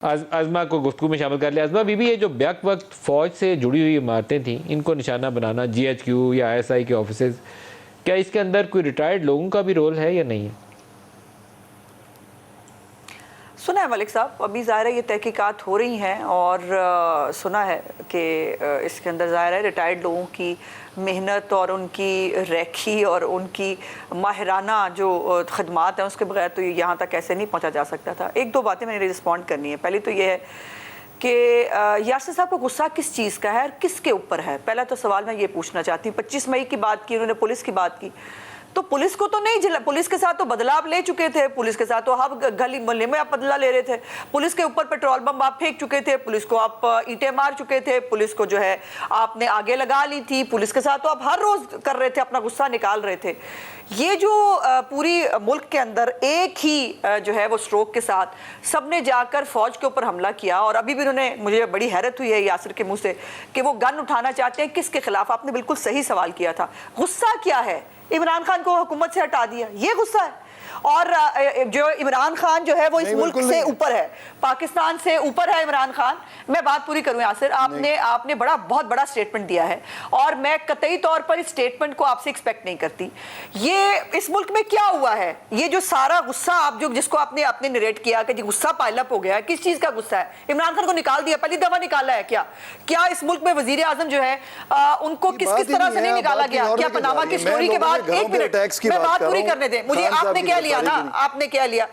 आज़मा को गुफ्तगू में शामिल कर लिया। आज़मा बीबी, ये जो बैक वक्त फ़ौज से जुड़ी हुई इमारतें थीं, इनको निशाना बनाना, GHQ या ISI के ऑफिसेज़, क्या इसके अंदर कोई रिटायर्ड लोगों का भी रोल है या नहीं है? सुना है मलिक साहब, अभी ज़ाहिर है ये तहकीकात हो रही हैं और सुना है कि इसके अंदर ज़ाहिर है रिटायर्ड लोगों की मेहनत और उनकी रेखी और उनकी माहिराना जो खदमात हैं उसके बगैर तो यहाँ तक ऐसे नहीं पहुँचा जा सकता था। एक दो बातें मैंने रिस्पॉन्ड करनी है। पहली तो ये है कि यासिर साहब को गुस्सा किस चीज़ का है और किसके ऊपर है। पहला तो सवाल मैं ये पूछना चाहती हूँ। 25 मई की बात की, उन्होंने पुलिस की बात की, तो पुलिस को तो नहीं जिला, पुलिस के साथ तो बदला आप ले चुके थे, पुलिस के साथ तो आप गली मोहल्ले में आप बदला ले रहे थे, पुलिस के ऊपर पेट्रोल बम आप फेंक चुके थे, पुलिस को आप ईंटें मार चुके थे, पुलिस को जो है आपने आगे लगा ली थी, पुलिस के साथ तो आप हर रोज कर रहे थे, अपना गुस्सा निकाल रहे थे। ये जो पूरी मुल्क के अंदर एक ही जो है वो स्ट्रोक के साथ सबने जाकर फौज के ऊपर हमला किया, और अभी भी उन्होंने, मुझे बड़ी हैरत हुई है यासिर के मुंह से कि वो गन उठाना चाहते हैं किसके खिलाफ। आपने बिल्कुल सही सवाल किया था, गुस्सा क्या है? इमरान खान को हुकूमत से हटा दिया, ये गुस्सा है। और जो इमरान खान जो है वो इस मुल्क से ऊपर है, पाकिस्तान से ऊपर है इमरान खान। मैं बात पूरी करूं यासिर, आपने बहुत बड़ा स्टेटमेंट दिया है और मैं कतई तौर पर इस स्टेटमेंट को आपसे एक्सपेक्ट नहीं करती। ये इस मुल्क में क्या हुआ है, ये जो सारा गुस्सा आप जिसको आपने नरेट किया कि गुस्सा पाइलअप हो गया है, किस चीज का गुस्सा है? इमरान खान को निकाल दिया, पहली दफा निकाला है क्या इस मुल्क में वजीर आजम जो है उनको किस तरह से नहीं निकाला गया? क्या पनामा की स्टोरी के बाद, एक मिनट मैं बात पूरी करने दें मुझे, आपने क्या लिया ना, आपने क्या लिया?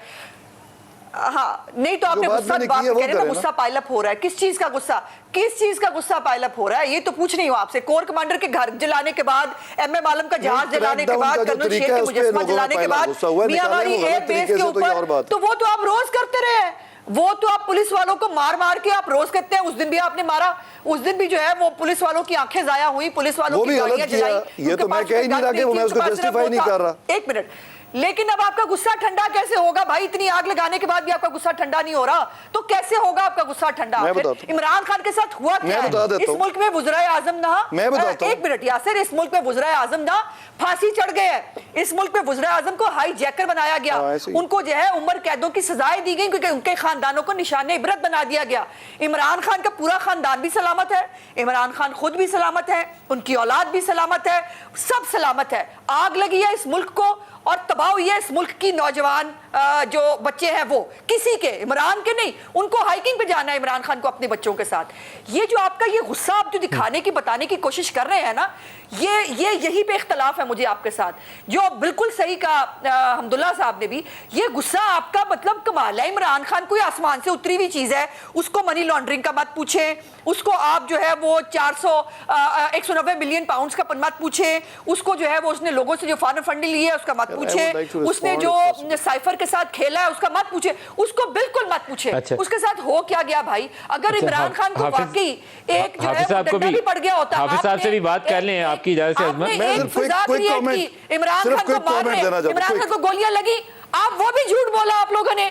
हाँ नहीं तो आपने गुस्सा बात कह रहे ना, गुस्सा पाइलअप हो रहा है, किस चीज का गुस्सा, किस चीज का गुस्सा पाइलअप हो रहा है? ये तो पूछ नहीं हो आपसे। कोर कमांडर के घर जलाने के बाद, MM आलम का जहाज जलाने के बाद, कर्नल शेख के मुजस्समा जलाने के बाद, मियांमारी एयर बेस के ऊपर, तो वो तो आप रोज करते रहे, वो तो आप पुलिस वालों को मार के आप रोज करते हैं। उस दिन भी आपने मारा, उस दिन भी जो है वो पुलिस वालों की आंखें जाया हुई, पुलिस वालों की गाड़ियां जलाई। ये तो मैं कह ही नहीं रहा कि मैं उसको जस्टिफाई नहीं कर रहा। एक मिनट, लेकिन अब आपका गुस्सा ठंडा कैसे होगा भाई? इतनी आग लगाने के बाद भी आपका गुस्सा ठंडा नहीं हो रहा, तो कैसे होगा आपका गुस्सा ठंडा? इमरान खान के साथ हुआ क्या है? इस मुल्क में वज़ीर आज़म ना, एक मिनट यासिर, इस मुल्क में वज़ीर आज़म ना फांसी चढ़ गए हैं। इस मुल्क में वज़ीर आज़म को हाई जैकर बनाया गया, उनको जो है उम्र कैदों की सजाएं दी गई क्योंकि उनके खानदानों को निशाने इबरत बना दिया गया। इमरान खान का पूरा खानदान भी सलामत है, इमरान खान खुद भी सलामत है, उनकी औलाद भी सलामत है, सब सलामत है। आग लगी है इस मुल्क को और तबाह हुई है इस मुल्क की नौजवान जो बच्चे हैं, वो किसी के, इमरान के नहीं। उनको हाइकिंग पे जाना है इमरान खान को अपने बच्चों के साथ। ये जो आपका ये गुस्सा आप जो दिखाने की, बताने की कोशिश कर रहे हैं ना, ये यही पे इख्तलाफ है मुझे आपके साथ। जो बिल्कुल सही कहा हमदुल्ला साहब ने भी, ये गुस्सा आपका मतलब कमाल है। इमरान खान कोई आसमान से उतरी हुई चीज है, उसको मनी लॉन्ड्रिंग का मत पूछे, उसको आप जो है वो 190 मिलियन पाउंड्स का मत पूछे, उसको जो है वो उसने लोगों से जो फॉरेन फंडिंग ली है उसका मत पूछे, उसने जो साइफर के साथ खेला है उसका मत पूछे, उसको बिल्कुल मत पूछे। उसके साथ हो क्या गया भाई? अगर इमरान खान को वाकई एक जो है डंडा भी पड़ गया होता, हाफिज साहब से भी बात कर लें आपकी इजाजत से। इमरान खान को मारने, इमरान खान को गोलियां लगी, आप वो भी झूठ बोला आप लोगों ने।